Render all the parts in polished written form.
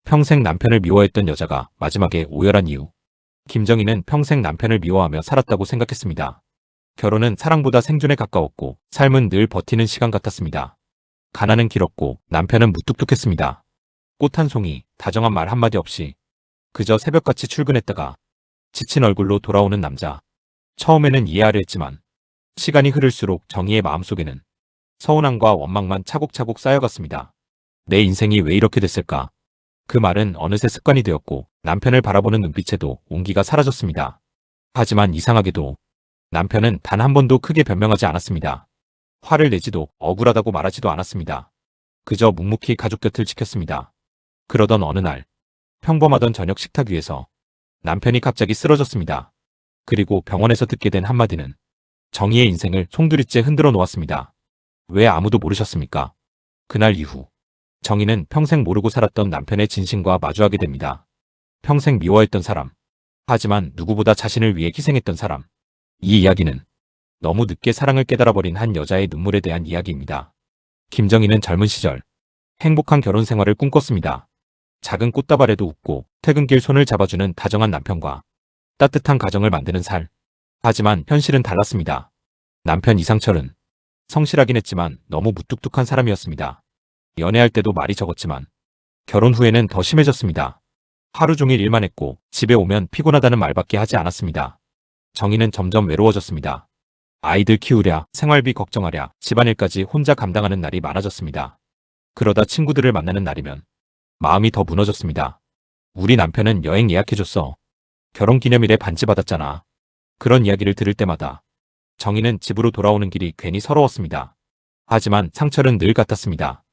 평생 남편을 미워했던 여자가 마지막에 오열한 이유. 김정희는 평생 남편을 미워하며 살았다고 생각했습니다. 결혼은 사랑보다 생존에 가까웠고 삶은 늘 버티는 시간 같았습니다. 가난은 길었고 남편은 무뚝뚝했습니다. 꽃 한 송이, 다정한 말 한마디 없이 그저 새벽같이 출근했다가 지친 얼굴로 돌아오는 남자. 처음에는 이해하려 했지만 시간이 흐를수록 정희의 마음속에는 서운함과 원망만 차곡차곡 쌓여갔습니다. 내 인생이 왜 이렇게 됐을까? 그 말은 어느새 습관이 되었고 남편을 바라보는 눈빛에도 온기가 사라졌습니다. 하지만 이상하게도 남편은 단 한 번도 크게 변명하지 않았습니다. 화를 내지도 억울하다고 말하지도 않았습니다. 그저 묵묵히 가족 곁을 지켰습니다. 그러던 어느 날 평범하던 저녁 식탁 위에서 남편이 갑자기 쓰러졌습니다. 그리고 병원에서 듣게 된 한마디는 정희의 인생을 송두리째 흔들어 놓았습니다. 왜 아무도 모르셨습니까? 그날 이후 정희는 평생 모르고 살았던 남편의 진심과 마주하게 됩니다. 평생 미워했던 사람, 하지만 누구보다 자신을 위해 희생했던 사람. 이 이야기는 너무 늦게 사랑을 깨달아버린 한 여자의 눈물에 대한 이야기입니다. 김정희는 젊은 시절 행복한 결혼 생활을 꿈꿨습니다. 작은 꽃다발에도 웃고 퇴근길 손을 잡아주는 다정한 남편과 따뜻한 가정을 만드는 살. 하지만 현실은 달랐습니다. 남편 이상철은 성실하긴 했지만 너무 무뚝뚝한 사람이었습니다. 연애할 때도 말이 적었지만 결혼 후에는 더 심해졌습니다. 하루 종일 일만 했고 집에 오면 피곤하다는 말밖에 하지 않았습니다. 정희는 점점 외로워졌습니다. 아이들 키우랴, 생활비 걱정하랴, 집안일까지 혼자 감당하는 날이 많아졌습니다. 그러다 친구들을 만나는 날이면 마음이 더 무너졌습니다. 우리 남편은 여행 예약해줬어. 결혼기념일에 반지 받았잖아. 그런 이야기를 들을 때마다 정희는 집으로 돌아오는 길이 괜히 서러웠습니다. 하지만 상철은 늘 같았습니다.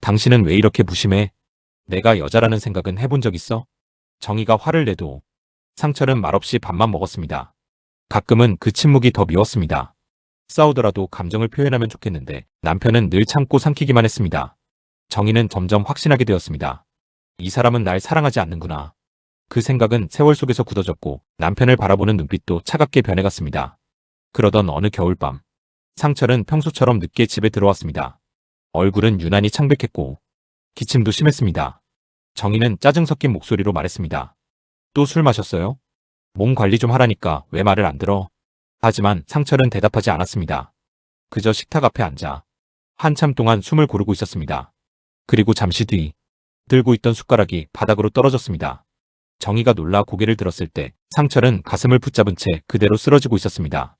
당신은 왜 이렇게 무심해? 내가 여자라는 생각은 해본 적 있어? 정희가 화를 내도 상철은 말없이 밥만 먹었습니다. 가끔은 그 침묵이 더 미웠습니다. 싸우더라도 감정을 표현하면 좋겠는데 남편은 늘 참고 삼키기만 했습니다. 정희는 점점 확신하게 되었습니다. 이 사람은 날 사랑하지 않는구나. 그 생각은 세월 속에서 굳어졌고 남편을 바라보는 눈빛도 차갑게 변해갔습니다. 그러던 어느 겨울밤, 상철은 평소처럼 늦게 집에 들어왔습니다. 얼굴은 유난히 창백했고 기침도 심했습니다. 정희는 짜증 섞인 목소리로 말했습니다. 또 술 마셨어요? 몸 관리 좀 하라니까 왜 말을 안 들어? 하지만 상철은 대답하지 않았습니다. 그저 식탁 앞에 앉아 한참 동안 숨을 고르고 있었습니다. 그리고 잠시 뒤 들고 있던 숟가락이 바닥으로 떨어졌습니다. 정희가 놀라 고개를 들었을 때 상철은 가슴을 붙잡은 채 그대로 쓰러지고 있었습니다.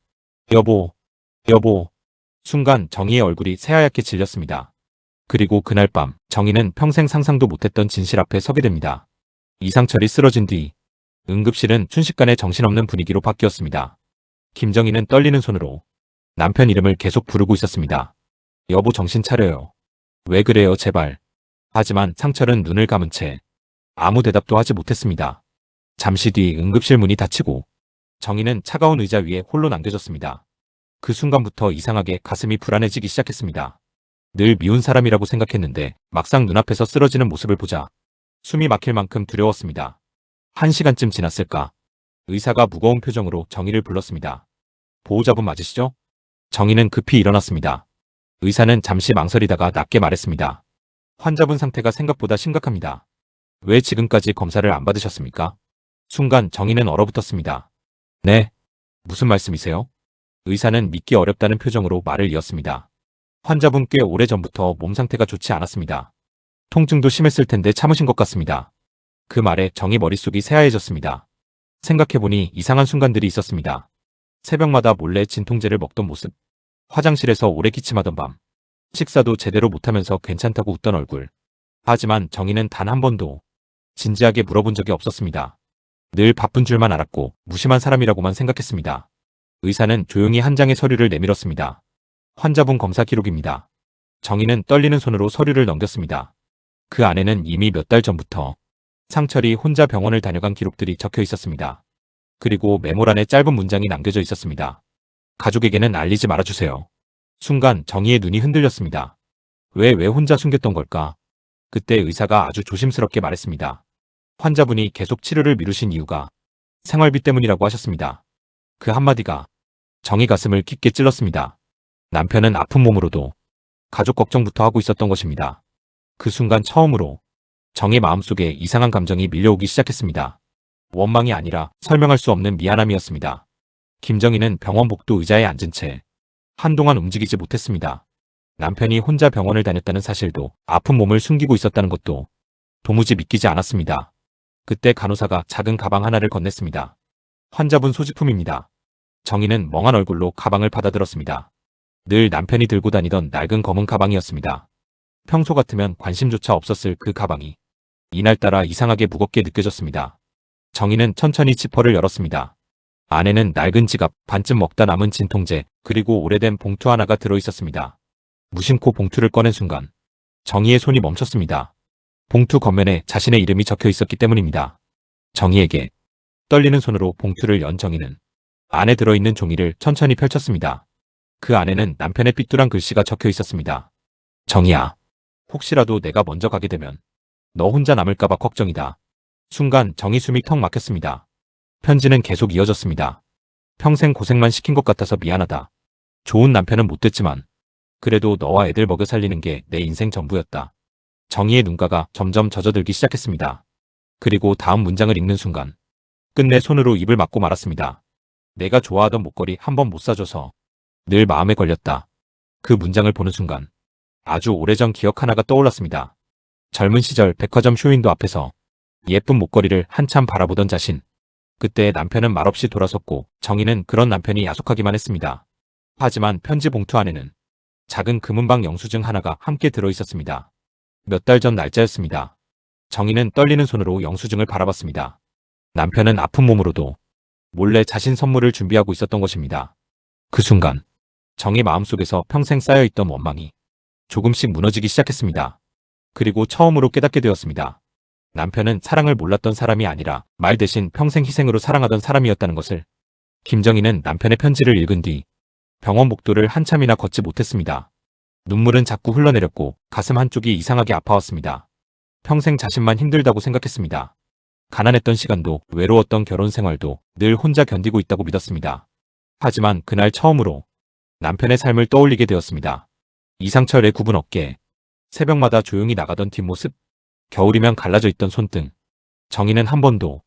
여보, 여보. 순간 정희의 얼굴이 새하얗게 질렸습니다. 그리고 그날 밤 정희는 평생 상상도 못했던 진실 앞에 서게 됩니다. 이상철이 쓰러진 뒤 응급실은 순식간에 정신없는 분위기로 바뀌었습니다. 김정희는 떨리는 손으로 남편 이름을 계속 부르고 있었습니다. 여보 정신 차려요. 왜 그래요 제발. 하지만 상철은 눈을 감은 채 아무 대답도 하지 못했습니다. 잠시 뒤 응급실 문이 닫히고 정희는 차가운 의자 위에 홀로 남겨졌습니다. 그 순간부터 이상하게 가슴이 불안해지기 시작했습니다. 늘 미운 사람이라고 생각했는데 막상 눈앞에서 쓰러지는 모습을 보자 숨이 막힐 만큼 두려웠습니다. 1시간쯤 지났을까? 의사가 무거운 표정으로 정희를 불렀습니다. 보호자분 맞으시죠? 정희는 급히 일어났습니다. 의사는 잠시 망설이다가 낮게 말했습니다. 환자분 상태가 생각보다 심각합니다. 왜 지금까지 검사를 안 받으셨습니까? 순간 정희는 얼어붙었습니다. 네? 무슨 말씀이세요? 의사는 믿기 어렵다는 표정으로 말을 이었습니다. 환자분 꽤 오래전부터 몸 상태가 좋지 않았습니다. 통증도 심했을 텐데 참으신 것 같습니다. 그 말에 정희 머릿속이 새하얘졌습니다. 생각해보니 이상한 순간들이 있었습니다. 새벽마다 몰래 진통제를 먹던 모습, 화장실에서 오래 기침하던 밤, 식사도 제대로 못하면서 괜찮다고 웃던 얼굴. 하지만 정희는 단 한 번도 진지하게 물어본 적이 없었습니다. 늘 바쁜 줄만 알았고 무심한 사람이라고만 생각했습니다. 의사는 조용히 한 장의 서류를 내밀었습니다. 환자분 검사 기록입니다. 정희는 떨리는 손으로 서류를 넘겼습니다. 그 안에는 이미 몇 달 전부터 상철이 혼자 병원을 다녀간 기록들이 적혀 있었습니다. 그리고 메모란에 짧은 문장이 남겨져 있었습니다. 가족에게는 알리지 말아주세요. 순간 정희의 눈이 흔들렸습니다. 왜 혼자 숨겼던 걸까? 그때 의사가 아주 조심스럽게 말했습니다. 환자분이 계속 치료를 미루신 이유가 생활비 때문이라고 하셨습니다. 그 한마디가 정희 가슴을 깊게 찔렀습니다. 남편은 아픈 몸으로도 가족 걱정부터 하고 있었던 것입니다. 그 순간 처음으로 정의 마음속에 이상한 감정이 밀려오기 시작했습니다. 원망이 아니라 설명할 수 없는 미안함이었습니다. 김정희는 병원 복도 의자에 앉은 채 한동안 움직이지 못했습니다. 남편이 혼자 병원을 다녔다는 사실도, 아픈 몸을 숨기고 있었다는 것도 도무지 믿기지 않았습니다. 그때 간호사가 작은 가방 하나를 건넸습니다. 환자분 소지품입니다. 정희는 멍한 얼굴로 가방을 받아들었습니다. 늘 남편이 들고 다니던 낡은 검은 가방이었습니다. 평소 같으면 관심조차 없었을 그 가방이 이날따라 이상하게 무겁게 느껴졌습니다. 정희는 천천히 지퍼를 열었습니다. 안에는 낡은 지갑, 반쯤 먹다 남은 진통제, 그리고 오래된 봉투 하나가 들어있었습니다. 무심코 봉투를 꺼낸 순간 정희의 손이 멈췄습니다. 봉투 겉면에 자신의 이름이 적혀 있었기 때문입니다. 정희에게 떨리는 손으로 봉투를 연 정희는 안에 들어있는 종이를 천천히 펼쳤습니다. 그 안에는 남편의 삐뚤한 글씨가 적혀 있었습니다. 정희야, 혹시라도 내가 먼저 가게 되면 너 혼자 남을까봐 걱정이다. 순간 정희 숨이 턱 막혔습니다. 편지는 계속 이어졌습니다. 평생 고생만 시킨 것 같아서 미안하다. 좋은 남편은 못 됐지만 그래도 너와 애들 먹여 살리는 게 내 인생 전부였다. 정희의 눈가가 점점 젖어들기 시작했습니다. 그리고 다음 문장을 읽는 순간 끝내 손으로 입을 막고 말았습니다. 내가 좋아하던 목걸이 한 번 못 사줘서 늘 마음에 걸렸다. 그 문장을 보는 순간 아주 오래전 기억 하나가 떠올랐습니다. 젊은 시절 백화점 쇼윈도 앞에서 예쁜 목걸이를 한참 바라보던 자신. 그때 남편은 말없이 돌아섰고 정희는 그런 남편이 야속하기만 했습니다. 하지만 편지 봉투 안에는 작은 금은방 영수증 하나가 함께 들어있었습니다. 몇 달 전 날짜였습니다. 정희는 떨리는 손으로 영수증을 바라봤습니다. 남편은 아픈 몸으로도 몰래 자신 선물을 준비하고 있었던 것입니다. 그 순간 정희 마음속에서 평생 쌓여있던 원망이 조금씩 무너지기 시작했습니다. 그리고 처음으로 깨닫게 되었습니다. 남편은 사랑을 몰랐던 사람이 아니라 말 대신 평생 희생으로 사랑하던 사람이었다는 것을. 김정희는 남편의 편지를 읽은 뒤 병원 복도를 한참이나 걷지 못했습니다. 눈물은 자꾸 흘러내렸고 가슴 한쪽이 이상하게 아파왔습니다. 평생 자신만 힘들다고 생각했습니다. 가난했던 시간도, 외로웠던 결혼 생활도 늘 혼자 견디고 있다고 믿었습니다. 하지만 그날 처음으로 남편의 삶을 떠올리게 되었습니다. 이상철의 굽은 어깨, 새벽마다 조용히 나가던 뒷모습, 겨울이면 갈라져 있던 손등. 정희는 한 번도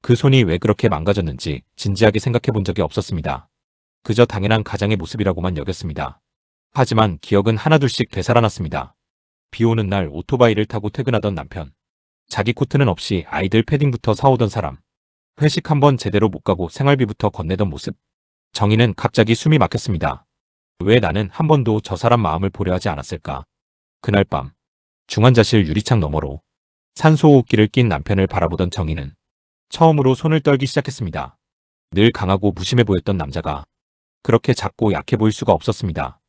그 손이 왜 그렇게 망가졌는지 진지하게 생각해 본 적이 없었습니다. 그저 당연한 가장의 모습이라고만 여겼습니다. 하지만 기억은 하나둘씩 되살아났습니다. 비 오는 날 오토바이를 타고 퇴근하던 남편. 자기 코트는 없이 아이들 패딩부터 사오던 사람. 회식 한번 제대로 못 가고 생활비부터 건네던 모습. 정희는 갑자기 숨이 막혔습니다. 왜 나는 한 번도 저 사람 마음을 보려 하지 않았을까? 그날 밤 중환자실 유리창 너머로 산소호흡기를 낀 남편을 바라보던 정희는 처음으로 손을 떨기 시작했습니다. 늘 강하고 무심해 보였던 남자가 그렇게 작고 약해 보일 수가 없었습니다.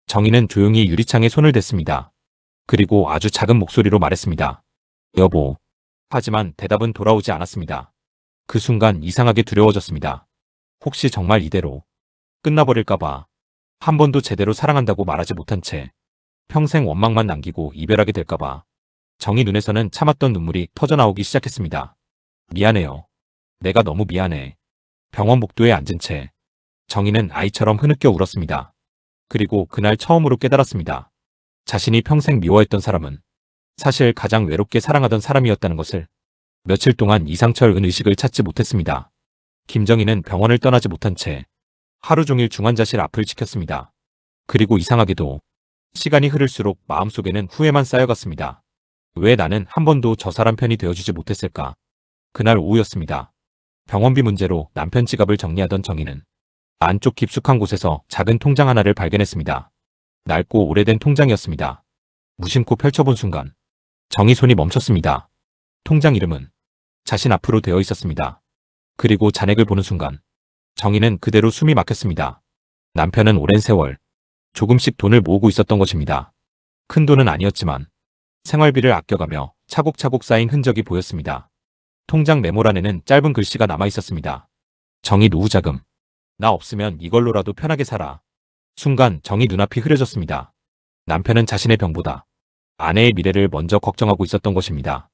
정희는 조용히 유리창에 손을 댔습니다. 그리고 아주 작은 목소리로 말했습니다. 여보. 하지만 대답은 돌아오지 않았습니다. 그 순간 이상하게 두려워졌습니다. 혹시 정말 이대로 끝나버릴까봐. 한 번도 제대로 사랑한다고 말하지 못한 채 평생 원망만 남기고 이별하게 될까봐. 정희 눈에서는 참았던 눈물이 터져나오기 시작했습니다. 미안해요. 내가 너무 미안해. 병원 복도에 앉은 채 정희는 아이처럼 흐느껴 울었습니다. 그리고 그날 처음으로 깨달았습니다. 자신이 평생 미워했던 사람은 사실 가장 외롭게 사랑하던 사람이었다는 것을. 며칠 동안 이상철은 의식을 찾지 못했습니다. 김정희는 병원을 떠나지 못한 채 하루 종일 중환자실 앞을 지켰습니다. 그리고 이상하게도 시간이 흐를수록 마음속에는 후회만 쌓여갔습니다. 왜 나는 한 번도 저 사람 편이 되어주지 못했을까? 그날 오후였습니다. 병원비 문제로 남편 지갑을 정리하던 정희는 안쪽 깊숙한 곳에서 작은 통장 하나를 발견했습니다. 낡고 오래된 통장이었습니다. 무심코 펼쳐본 순간 정희 손이 멈췄습니다. 통장 이름은 자신 앞으로 되어 있었습니다. 그리고 잔액을 보는 순간 정희는 그대로 숨이 막혔습니다. 남편은 오랜 세월 조금씩 돈을 모으고 있었던 것입니다. 큰 돈은 아니었지만 생활비를 아껴가며 차곡차곡 쌓인 흔적이 보였습니다. 통장 메모란에는 짧은 글씨가 남아 있었습니다. 정희 노후자금. 나 없으면 이걸로라도 편하게 살아. 순간 정희 눈앞이 흐려졌습니다. 남편은 자신의 병보다 아내의 미래를 먼저 걱정하고 있었던 것입니다.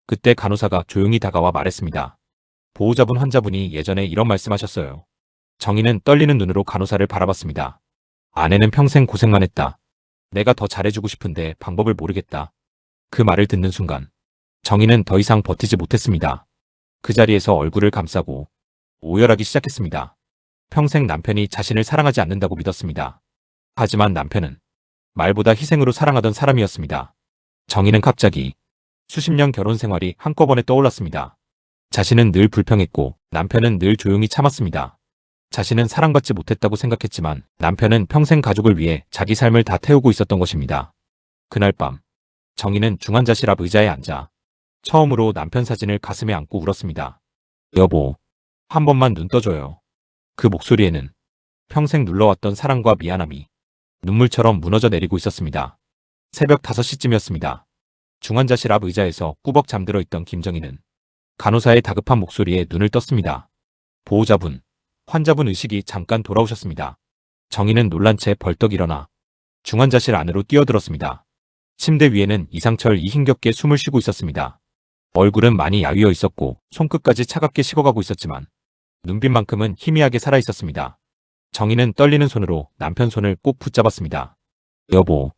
그때 간호사가 조용히 다가와 말했습니다. 보호자분 환자분이 예전에 이런 말씀하셨어요. 정희는 떨리는 눈으로 간호사를 바라봤습니다. 아내는 평생 고생만 했다. 내가 더 잘해주고 싶은데 방법을 모르겠다. 그 말을 듣는 순간 정희는 더 이상 버티지 못했습니다. 그 자리에서 얼굴을 감싸고 오열하기 시작했습니다. 평생 남편이 자신을 사랑하지 않는다고 믿었습니다. 하지만 남편은 말보다 희생으로 사랑하던 사람이었습니다. 정희는 갑자기 수십 년 결혼 생활이 한꺼번에 떠올랐습니다. 자신은 늘 불평했고 남편은 늘 조용히 참았습니다. 자신은 사랑받지 못했다고 생각했지만 남편은 평생 가족을 위해 자기 삶을 다 태우고 있었던 것입니다. 그날 밤 정희는 중환자실 앞 의자에 앉아 처음으로 남편 사진을 가슴에 안고 울었습니다. 여보, 한 번만 눈 떠줘요. 그 목소리에는 평생 눌러왔던 사랑과 미안함이 눈물처럼 무너져 내리고 있었습니다. 새벽 5시쯤이었습니다. 중환자실 앞 의자에서 꾸벅 잠들어 있던 김정희는 간호사의 다급한 목소리에 눈을 떴습니다. 보호자분, 환자분 의식이 잠깐 돌아오셨습니다. 정희는 놀란 채 벌떡 일어나 중환자실 안으로 뛰어들었습니다. 침대 위에는 이상철이 힘겹게 숨을 쉬고 있었습니다. 얼굴은 많이 야위어 있었고 손끝까지 차갑게 식어가고 있었지만 눈빛만큼은 희미하게 살아있었습니다. 정희는 떨리는 손으로 남편 손을 꼭 붙잡았습니다. 여보,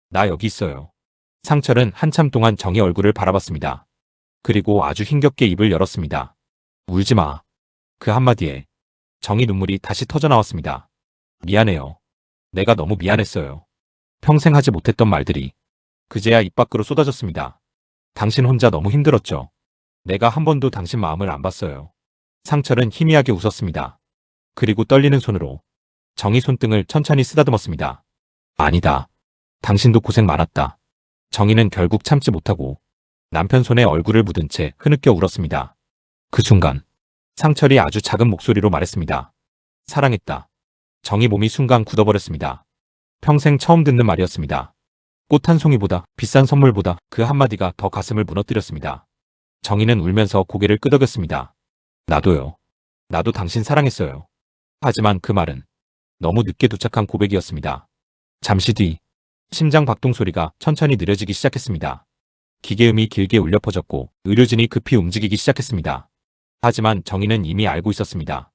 나 여기 있어요. 상철은 한참 동안 정희 얼굴을 바라봤습니다. 그리고 아주 힘겹게 입을 열었습니다. 울지 마. 그 한마디에 정희 눈물이 다시 터져나왔습니다. 미안해요. 내가 너무 미안했어요. 평생 하지 못했던 말들이 그제야 입 밖으로 쏟아졌습니다. 당신 혼자 너무 힘들었죠. 내가 한 번도 당신 마음을 안 봤어요. 상철은 희미하게 웃었습니다. 그리고 떨리는 손으로 정희 손등을 천천히 쓰다듬었습니다. 아니다. 당신도 고생 많았다. 정희는 결국 참지 못하고 남편 손에 얼굴을 묻은 채 흐느껴 울었습니다. 그 순간 상철이 아주 작은 목소리로 말했습니다. 사랑했다. 정희 몸이 순간 굳어버렸습니다. 평생 처음 듣는 말이었습니다. 꽃 한 송이보다 비싼 선물보다 그 한마디가 더 가슴을 무너뜨렸습니다. 정희는 울면서 고개를 끄덕였습니다. 나도요. 나도 당신 사랑했어요. 하지만 그 말은 너무 늦게 도착한 고백이었습니다. 잠시 뒤 심장 박동 소리가 천천히 느려지기 시작했습니다. 기계음이 길게 울려 퍼졌고 의료진이 급히 움직이기 시작했습니다. 하지만 정희는 이미 알고 있었습니다.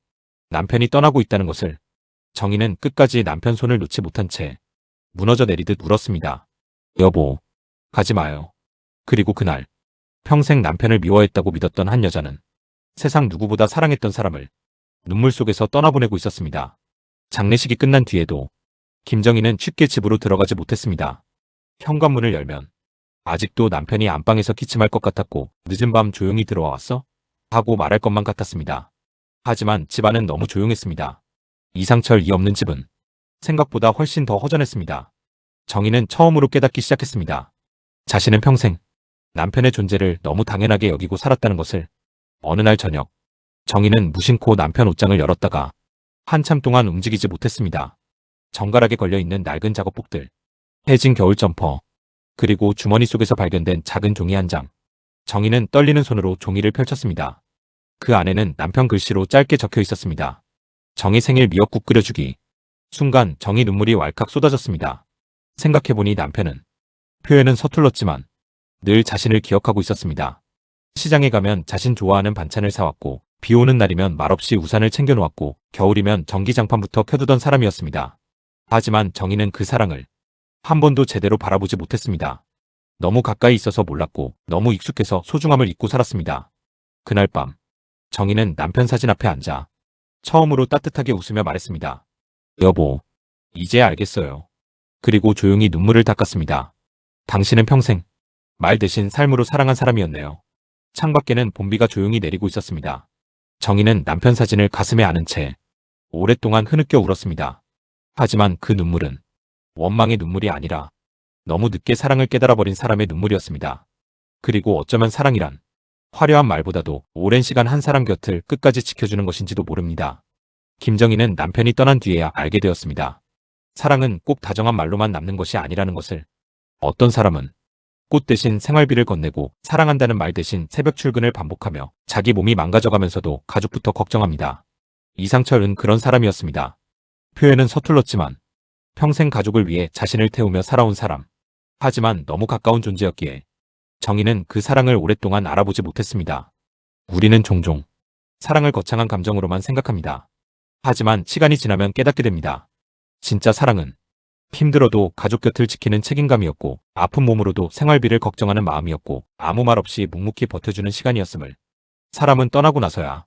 남편이 떠나고 있다는 것을. 정희는 끝까지 남편 손을 놓지 못한 채 무너져 내리듯 울었습니다. 여보, 가지 마요. 그리고 그날 평생 남편을 미워했다고 믿었던 한 여자는 세상 누구보다 사랑했던 사람을 눈물 속에서 떠나보내고 있었습니다. 장례식이 끝난 뒤에도 김정희는 쉽게 집으로 들어가지 못했습니다. 현관문을 열면 아직도 남편이 안방에서 기침할 것 같았고 늦은 밤 조용히 들어와 왔어? 하고 말할 것만 같았습니다. 하지만 집안은 너무 조용했습니다. 이상철이 없는 집은 생각보다 훨씬 더 허전했습니다. 정희는 처음으로 깨닫기 시작했습니다. 자신은 평생 남편의 존재를 너무 당연하게 여기고 살았다는 것을. 어느 날 저녁 정희는 무심코 남편 옷장을 열었다가 한참 동안 움직이지 못했습니다. 정갈하게 걸려있는 낡은 작업복들, 해진 겨울 점퍼, 그리고 주머니 속에서 발견된 작은 종이 한 장. 정희는 떨리는 손으로 종이를 펼쳤습니다. 그 안에는 남편 글씨로 짧게 적혀 있었습니다. 정희 생일 미역국 끓여주기. 순간 정희 눈물이 왈칵 쏟아졌습니다. 생각해보니 남편은 표현은 서툴렀지만 늘 자신을 기억하고 있었습니다. 시장에 가면 자신 좋아하는 반찬을 사왔고 비 오는 날이면 말없이 우산을 챙겨놓았고 겨울이면 전기장판부터 켜두던 사람이었습니다. 하지만 정희는 그 사랑을 한 번도 제대로 바라보지 못했습니다. 너무 가까이 있어서 몰랐고 너무 익숙해서 소중함을 잊고 살았습니다. 그날 밤 정희는 남편 사진 앞에 앉아 처음으로 따뜻하게 웃으며 말했습니다. 여보, 이제 알겠어요. 그리고 조용히 눈물을 닦았습니다. 당신은 평생 말 대신 삶으로 사랑한 사람이었네요. 창밖에는 봄비가 조용히 내리고 있었습니다. 정희는 남편 사진을 가슴에 안은 채 오랫동안 흐느껴 울었습니다. 하지만 그 눈물은 원망의 눈물이 아니라 너무 늦게 사랑을 깨달아버린 사람의 눈물이었습니다. 그리고 어쩌면 사랑이란 화려한 말보다도 오랜 시간 한 사람 곁을 끝까지 지켜주는 것인지도 모릅니다. 김정희는 남편이 떠난 뒤에야 알게 되었습니다. 사랑은 꼭 다정한 말로만 남는 것이 아니라는 것을. 어떤 사람은 꽃 대신 생활비를 건네고 사랑한다는 말 대신 새벽 출근을 반복하며 자기 몸이 망가져가면서도 가족부터 걱정합니다. 이상철은 그런 사람이었습니다. 표현은 서툴렀지만 평생 가족을 위해 자신을 태우며 살아온 사람. 하지만 너무 가까운 존재였기에 정희는 그 사랑을 오랫동안 알아보지 못했습니다. 우리는 종종 사랑을 거창한 감정으로만 생각합니다. 하지만 시간이 지나면 깨닫게 됩니다. 진짜 사랑은 힘들어도 가족 곁을 지키는 책임감이었고 아픈 몸으로도 생활비를 걱정하는 마음이었고 아무 말 없이 묵묵히 버텨주는 시간이었음을 사람은 떠나고 나서야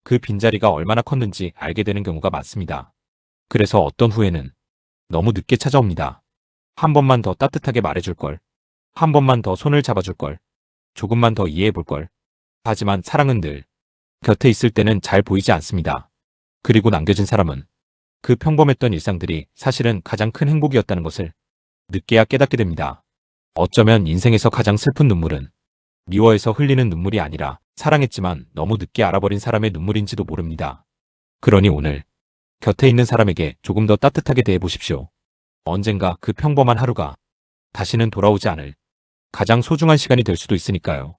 그 빈자리가 얼마나 컸는지 알게 되는 경우가 많습니다. 그래서 어떤 후회는 너무 늦게 찾아옵니다. 한 번만 더 따뜻하게 말해줄 걸. 한 번만 더 손을 잡아줄 걸. 조금만 더 이해해 볼 걸. 하지만 사랑은 늘 곁에 있을 때는 잘 보이지 않습니다. 그리고 남겨진 사람은 그 평범했던 일상들이 사실은 가장 큰 행복이었다는 것을 늦게야 깨닫게 됩니다. 어쩌면 인생에서 가장 슬픈 눈물은 미워해서 흘리는 눈물이 아니라 사랑했지만 너무 늦게 알아버린 사람의 눈물인지도 모릅니다. 그러니 오늘 곁에 있는 사람에게 조금 더 따뜻하게 대해보십시오. 언젠가 그 평범한 하루가 다시는 돌아오지 않을 가장 소중한 시간이 될 수도 있으니까요.